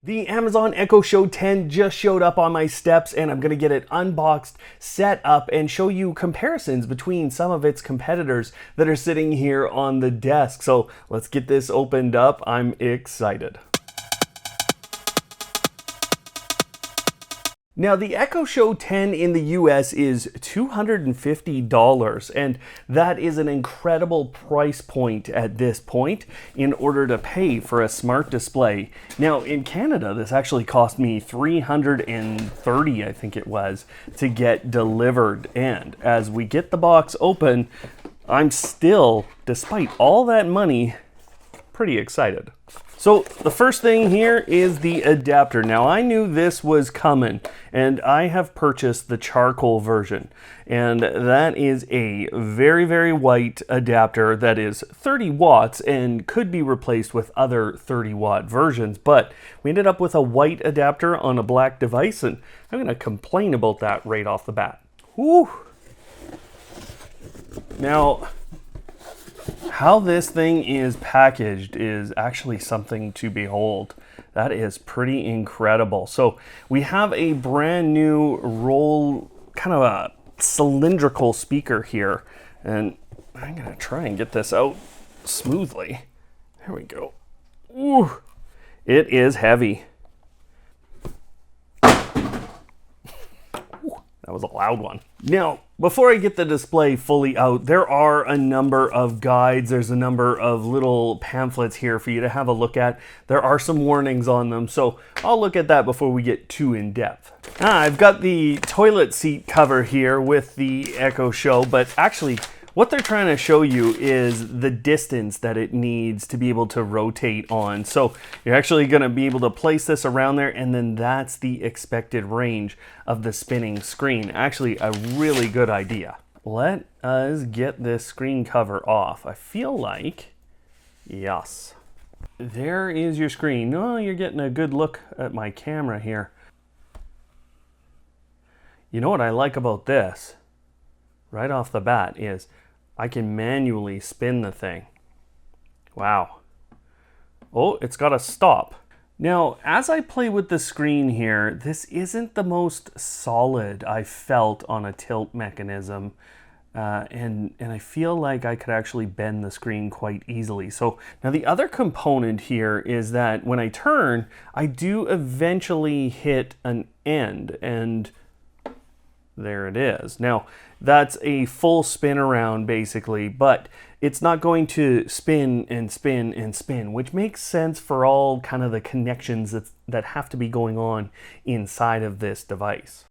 The Amazon Echo Show 10 just showed up on my steps, and I'm going to get it unboxed, set up, and show you comparisons between some of its competitors that are sitting here on the desk. So let's get this opened up. I'm excited. Now, the Echo Show 10 in the US is $250, and that is an incredible price point at this point in order to pay for a smart display. Now, in Canada, this actually cost me $330, I think it was, to get delivered. And as we get the box open, I'm still, despite all that money, pretty excited. So the first thing here is the adapter. Now I knew this was coming, and I have purchased the charcoal version, and that is a very, very white adapter that is 30 watts and could be replaced with other 30-watt versions, but we ended up with a white adapter on a black device, and I'm going to complain about that right off the bat. Whew. Now, how this thing is packaged is actually something to behold. That is pretty incredible. So we have a brand new kind of a cylindrical speaker here, and I'm gonna try and get this out smoothly. There we go. Ooh, it is heavy. That was a loud one. Now, before I get the display fully out, there are a number of guides. There's a number of little pamphlets here for you to have a look at. There are some warnings on them, so I'll look at that before we get too in depth. I've got the toilet seat cover here with the Echo Show, but actually, what they're trying to show you is the distance that it needs to be able to rotate on. So you're actually going to be able to place this around there, and then that's the expected range of the spinning screen. Actually, a really good idea. Let us get this screen cover off. I feel like, yes. There is your screen. Oh, you're getting a good look at my camera here. You know what I like about this, right off the bat, is I can manually spin the thing. Wow. Oh, it's got a stop. Now, as I play with the screen here, this isn't the most solid I've felt on a tilt mechanism. And I feel like I could actually bend the screen quite easily. So now the other component here is that when I turn, I do eventually hit an end, and there it is. Now, that's a full spin around basically, but it's not going to spin and spin and spin, which makes sense for all kind of the connections that have to be going on inside of this device.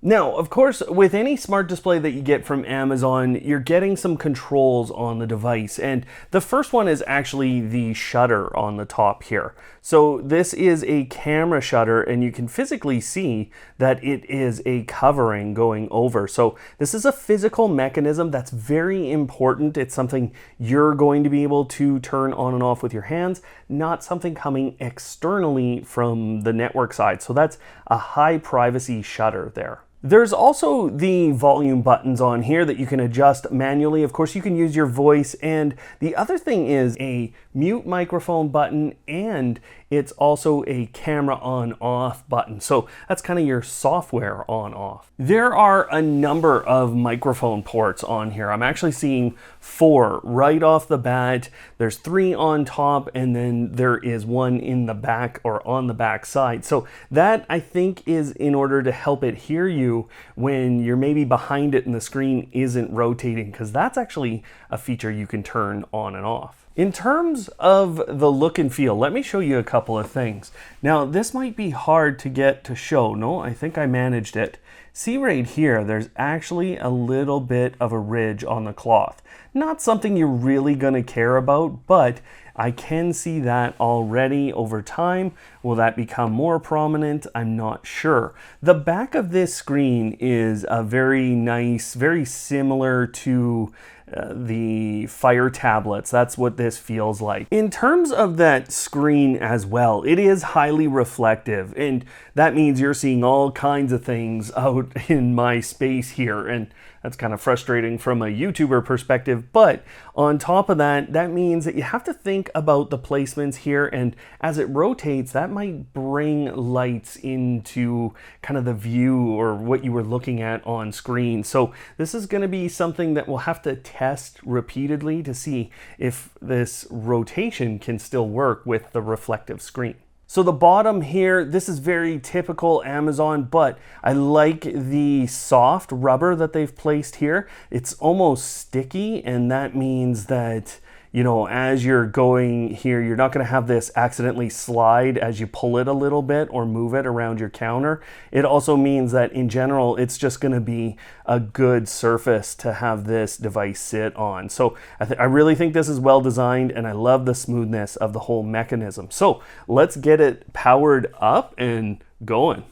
Now, of course, with any smart display that you get from Amazon, you're getting some controls on the device. And the first one is actually the shutter on the top here. So this is a camera shutter, and you can physically see that it is a covering going over. So this is a physical mechanism that's very important. It's something you're going to be able to turn on and off with your hands, not something coming externally from the network side. So that's a high privacy shutter there. There's also the volume buttons on here that you can adjust manually. Of course, you can use your voice, and the other thing is a mute microphone button, and it's also a camera on-off button. So that's kind of your software on-off. There are a number of microphone ports on here. I'm actually seeing 4 right off the bat. There's 3 on top, and then there is 1 in the back or on the back side. So that, I think, is in order to help it hear you when you're maybe behind it and the screen isn't rotating, because that's actually a feature you can turn on and off. In terms of the look and feel, let me show you a couple of things. Now, this might be hard to get to show. No, I think I managed it. See right here, there's actually a little bit of a ridge on the cloth. Not something you're really going to care about, but I can see that already over time. Will that become more prominent? I'm not sure. The back of this screen is a very nice, very similar to the Fire tablets. That's what this feels like. In terms of that screen as well, it is highly reflective, and that means you're seeing all kinds of things out in my space here, and That's kind of frustrating from a YouTuber perspective, but on top of that, that means that you have to think about the placements here, and as it rotates, that might bring lights into kind of the view or what you were looking at on screen. So this is going to be something that we'll have to test repeatedly to see if this rotation can still work with the reflective screen. So the bottom here, this is very typical Amazon, but I like the soft rubber that they've placed here. It's almost sticky, and that means that, you know, as you're going here, you're not going to have this accidentally slide as you pull it a little bit or move it around your counter. It also means that in general, it's just going to be a good surface to have this device sit on. So I really think this is well designed, and I love the smoothness of the whole mechanism. So let's get it powered up and going.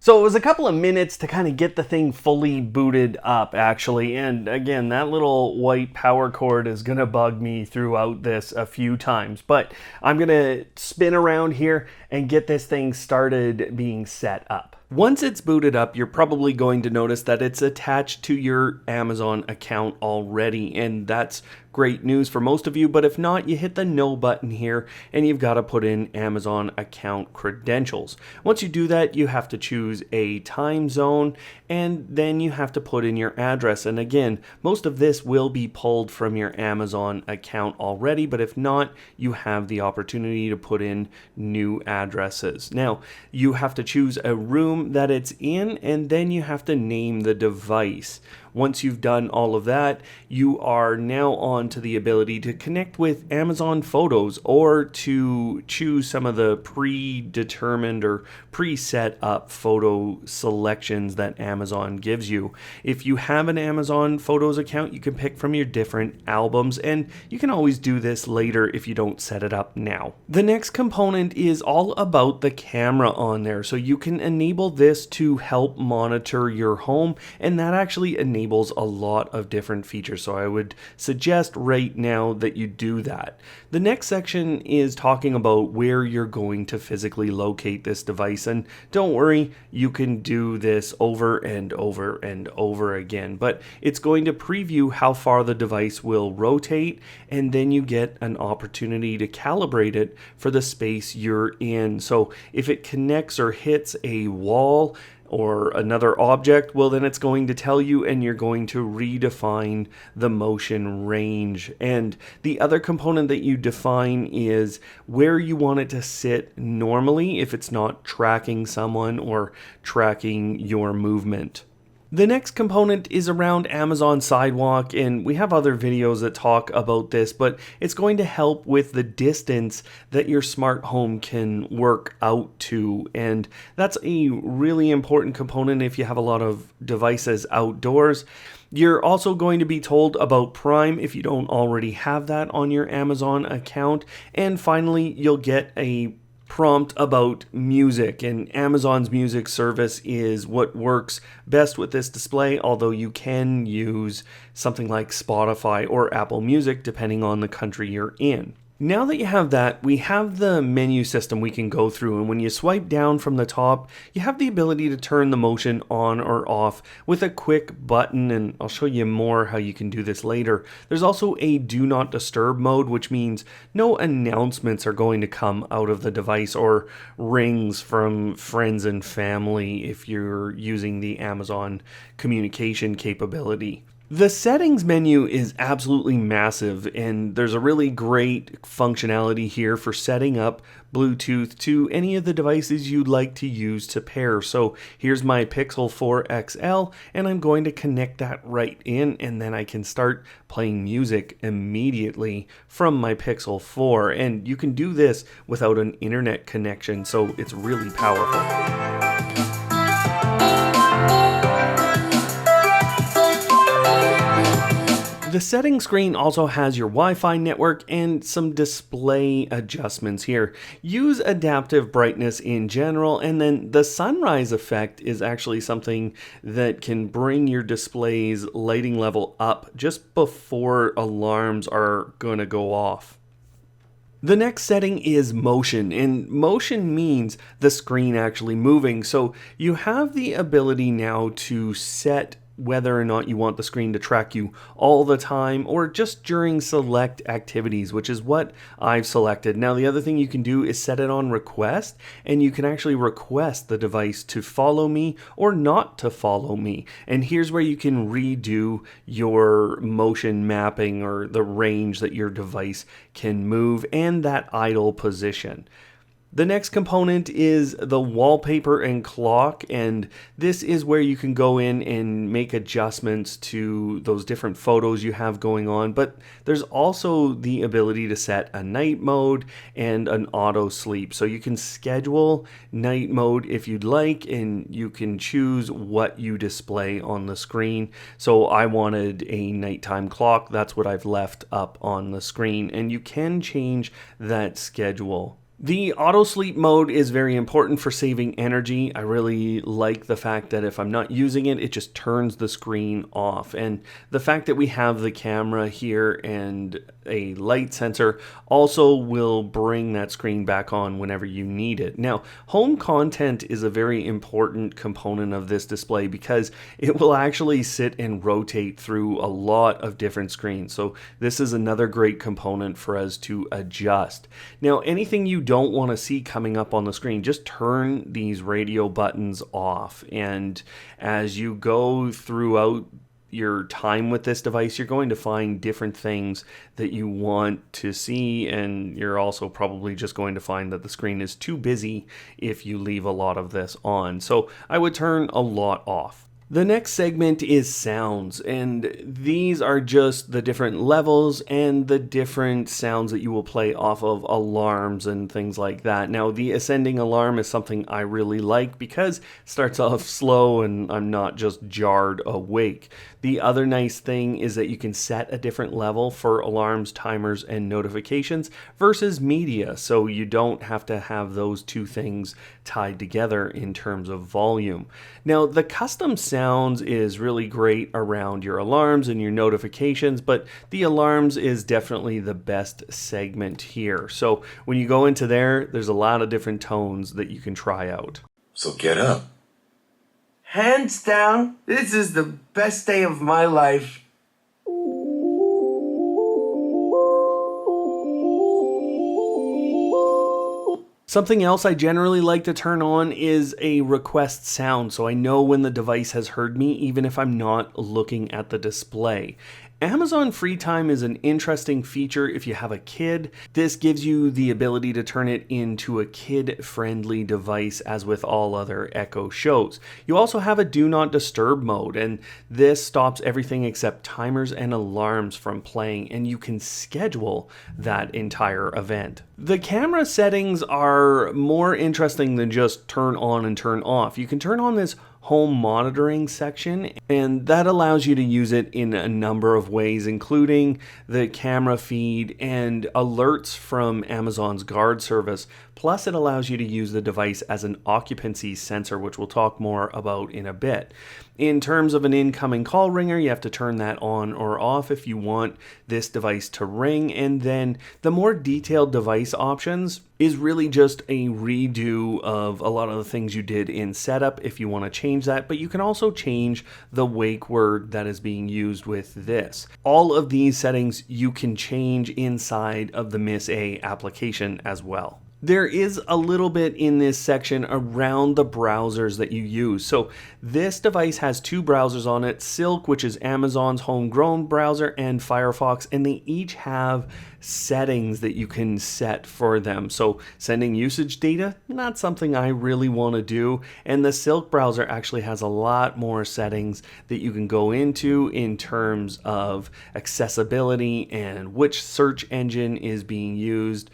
So it was a couple of minutes to kind of get the thing fully booted up, actually. And again, that little white power cord is going to bug me throughout this a few times. But I'm going to spin around here and get this thing started being set up. Once it's booted up, you're probably going to notice that it's attached to your Amazon account already, and that's great news for most of you. But if not, you hit the no button here and you've got to put in Amazon account credentials. Once you do that, you have to choose a time zone, and then you have to put in your address. And again, most of this will be pulled from your Amazon account already, but if not, you have the opportunity to put in new addresses. Now, you have to choose a room that it's in, and then you have to name the device. Once you've done all of that, you are now on to the ability to connect with Amazon Photos or to choose some of the predetermined or preset up photo selections that Amazon gives you. If you have an Amazon Photos account, you can pick from your different albums, and you can always do this later if you don't set it up now. The next component is all about the camera on there. So you can enable this to help monitor your home, and that actually enables a lot of different features. So I would suggest right now that you do that. The next section is talking about where you're going to physically locate this device, and don't worry, you can do this over and over and over again, but it's going to preview how far the device will rotate, and then you get an opportunity to calibrate it for the space you're in. So if it connects or hits a wall or another object, well, then it's going to tell you, and you're going to redefine the motion range. And the other component that you define is where you want it to sit normally if it's not tracking someone or tracking your movement. The next component is around Amazon Sidewalk, and we have other videos that talk about this, but it's going to help with the distance that your smart home can work out to, and that's a really important component if you have a lot of devices outdoors. You're also going to be told about Prime if you don't already have that on your Amazon account, and finally, you'll get a prompt about music, and Amazon's music service is what works best with this display, although you can use something like Spotify or Apple Music depending on the country you're in. Now that you have that, we have the menu system we can go through, and when you swipe down from the top, you have the ability to turn the motion on or off with a quick button, and I'll show you more how you can do this later. There's also a do not disturb mode, which means no announcements are going to come out of the device or rings from friends and family if you're using the Amazon communication capability. The settings menu is absolutely massive, and there's a really great functionality here for setting up Bluetooth to any of the devices you'd like to use to pair. So here's my Pixel 4 XL, and I'm going to connect that right in, and then I can start playing music immediately from my Pixel 4. And you can do this without an internet connection, so it's really powerful. The The settings screen also has your Wi-Fi network and some display adjustments here. Use adaptive brightness in general, and then the sunrise effect is actually something that can bring your display's lighting level up just before alarms are going to go off. The next setting is motion, and motion means the screen actually moving. So you have the ability now to set whether or not you want the screen to track you all the time or just during select activities, which is what I've selected. Now, the other thing you can do is set it on request, and you can actually request the device to follow me or not to follow me. And here's where you can redo your motion mapping or the range that your device can move and that idle position. The next component is the wallpaper and clock, and this is where you can go in and make adjustments to those different photos you have going on, but there's also the ability to set a night mode and an auto sleep. So you can schedule night mode if you'd like, and you can choose what you display on the screen. So I wanted a nighttime clock. That's what I've left up on the screen, and you can change that schedule. The auto sleep mode is very important for saving energy. I really like the fact that if I'm not using it, it just turns the screen off. And the fact that we have the camera here and a light sensor also will bring that screen back on whenever you need it. Now, home content is a very important component of this display because it will actually sit and rotate through a lot of different screens. So this is another great component for us to adjust. Now, anything you don't want to see coming up on the screen, just turn these radio buttons off. And as you go throughout your time with this device, you're going to find different things that you want to see, and you're also probably just going to find that the screen is too busy if you leave a lot of this on. So I would turn a lot off. The next segment is sounds, and these are just the different levels and the different sounds that you will play off of alarms and things like that. Now, the ascending alarm is something I really like because it starts off slow and I'm not just jarred awake. The other nice thing is that you can set a different level for alarms, timers, and notifications versus media, so you don't have to have those two things tied together in terms of volume. Now, the custom sounds is really great around your alarms and your notifications, but the alarms is definitely the best segment here. So when you go into there, there's a lot of different tones that you can try out. So get up. Hands down, this is the best day of my life. Something else I generally like to turn on is a request sound, so I know when the device has heard me, even if I'm not looking at the display. Amazon Free Time is an interesting feature if you have a kid. This gives you the ability to turn it into a kid-friendly device, as with all other Echo shows. You also have a Do Not Disturb mode, and this stops everything except timers and alarms from playing, and you can schedule that entire event. The camera settings are more interesting than just turn on and turn off. You can turn on this home monitoring section, and that allows you to use it in a number of ways, including the camera feed and alerts from Amazon's Guard service. Plus, it allows you to use the device as an occupancy sensor, which we'll talk more about in a bit. In terms of an incoming call ringer, you have to turn that on or off if you want this device to ring. And then the more detailed device options is really just a redo of a lot of the things you did in setup if you want to change that, but you can also change the wake word that is being used with this. All of these settings you can change inside of the Miss A application as well. There is a little bit in this section around the browsers that you use. So this device has two browsers on it, Silk, which is Amazon's homegrown browser, and Firefox, and they each have settings that you can set for them. So sending usage data, not something I really want to do. And the Silk browser actually has a lot more settings that you can go into in terms of accessibility and which search engine is being used.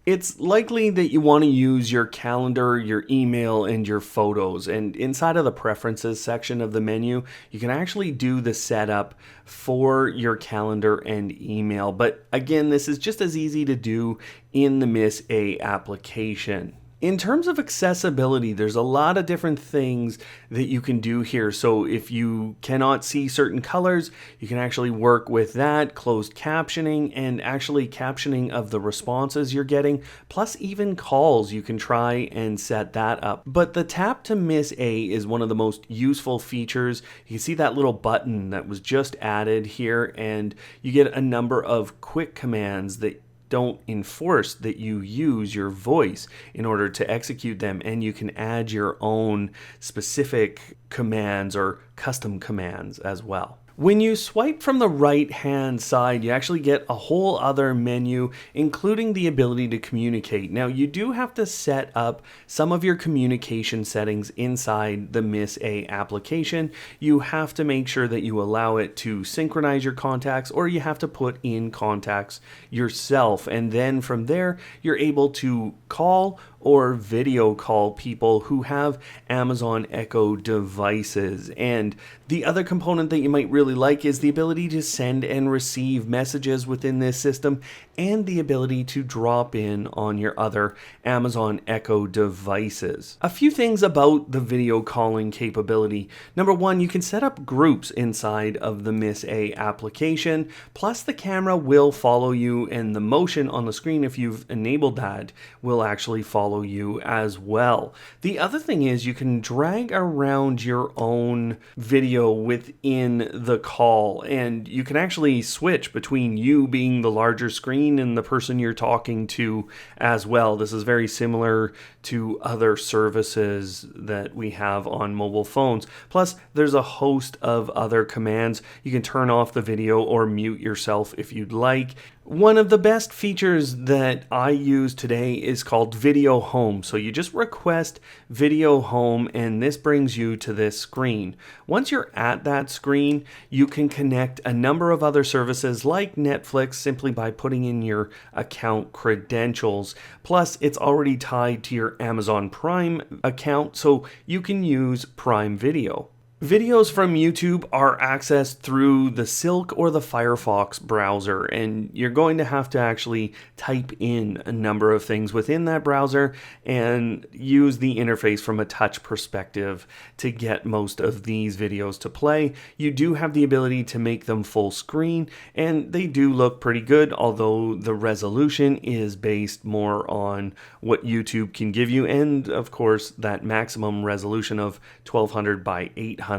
It's likely that you want to use your calendar, your email, and your photos. And inside of the preferences section of the menu, you can actually do the setup for your calendar and email. But again, this is just as easy to do in the Miss A application. In terms of accessibility, there's a lot of different things that you can do here. So if you cannot see certain colors, you can actually work with that, closed captioning, and actually captioning of the responses you're getting, plus even calls. You can try and set that up. But the tap to Miss A is one of the most useful features. You can see that little button that was just added here, and you get a number of quick commands that don't enforce that you use your voice in order to execute them, and you can add your own specific commands or custom commands as well. When you swipe from the right hand side, you actually get a whole other menu, including the ability to communicate. Now, you do have to set up some of your communication settings inside the Miss A application. You have to make sure that you allow it to synchronize your contacts, or you have to put in contacts yourself. And then from there, you're able to call or video call people who have Amazon Echo devices. And the other component that you might really like is the ability to send and receive messages within this system, and the ability to drop in on your other Amazon Echo devices. A few things about the video calling capability. Number one, you can set up groups inside of the Miss A application, plus the camera will follow you, and the motion on the screen, if you've enabled that, will actually follow you as well. The other thing is you can drag around your own video within the call, and you can actually switch between you being the larger screen and the person you're talking to as well. This is very similar to other services that we have on mobile phones. Plus, there's a host of other commands. You can turn off the video or mute yourself if you'd like. One of the best features that I use today is called Video Home. So you just request Video Home, and this brings you to this screen. Once you're at that screen, you can connect a number of other services like Netflix simply by putting in your account credentials. Plus, it's already tied to your Amazon Prime account, so you can use Prime Video. Videos from YouTube are accessed through the Silk or the Firefox browser, and you're going to have to actually type in a number of things within that browser and use the interface from a touch perspective to get most of these videos to play. You do have the ability to make them full screen, and they do look pretty good, although the resolution is based more on what YouTube can give you, and of course that maximum resolution of 1200 by 800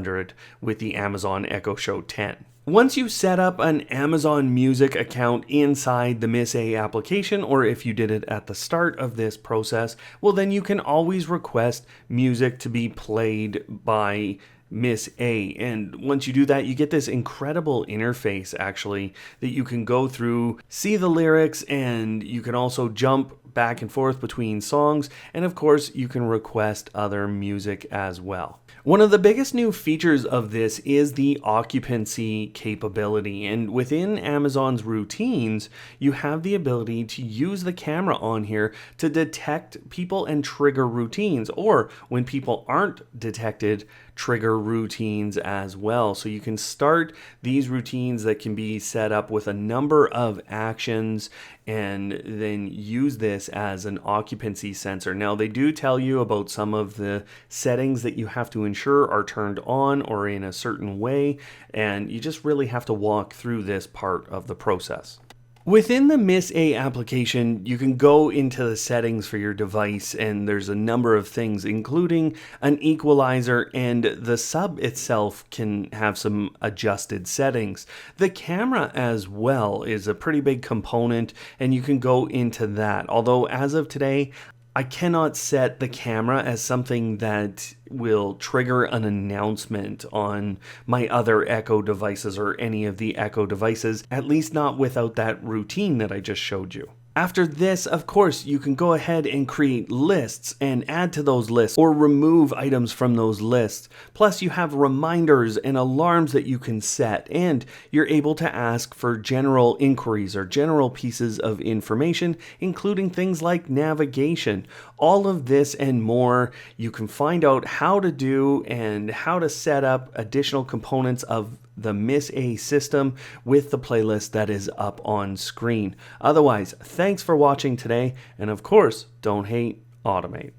with the Amazon Echo Show 10. Once you set up an Amazon Music account inside the Miss A application, or if you did it at the start of this process, well, then you can always request music to be played by Miss A. And once you do that, you get this incredible interface actually that you can go through, see the lyrics, and you can also jump back and forth between songs, and of course you can request other music as well. One of the biggest new features of this is the occupancy capability, and within Amazon's routines you have the ability to use the camera on here to detect people and trigger routines, or when people aren't detected, trigger routines as well. So you can start these routines that can be set up with a number of actions and then use this as an occupancy sensor. Now, they do tell you about some of the settings that you have to ensure are turned on or in a certain way, and you just really have to walk through this part of the process. Within the Miss A application, you can go into the settings for your device, and there's a number of things, including an equalizer, and the sub itself can have some adjusted settings. The camera as well is a pretty big component, and you can go into that. Although as of today, I cannot set the camera as something that will trigger an announcement on my other Echo devices or any of the Echo devices, at least not without that routine that I just showed you. After this, of course, you can go ahead and create lists and add to those lists or remove items from those lists. Plus, you have reminders and alarms that you can set, and you're able to ask for general inquiries or general pieces of information, including things like navigation. All of this and more you can find out how to do and how to set up additional components of the Miss A system with the playlist that is up on screen. Otherwise, thanks for watching today, and of course, don't hate, automate.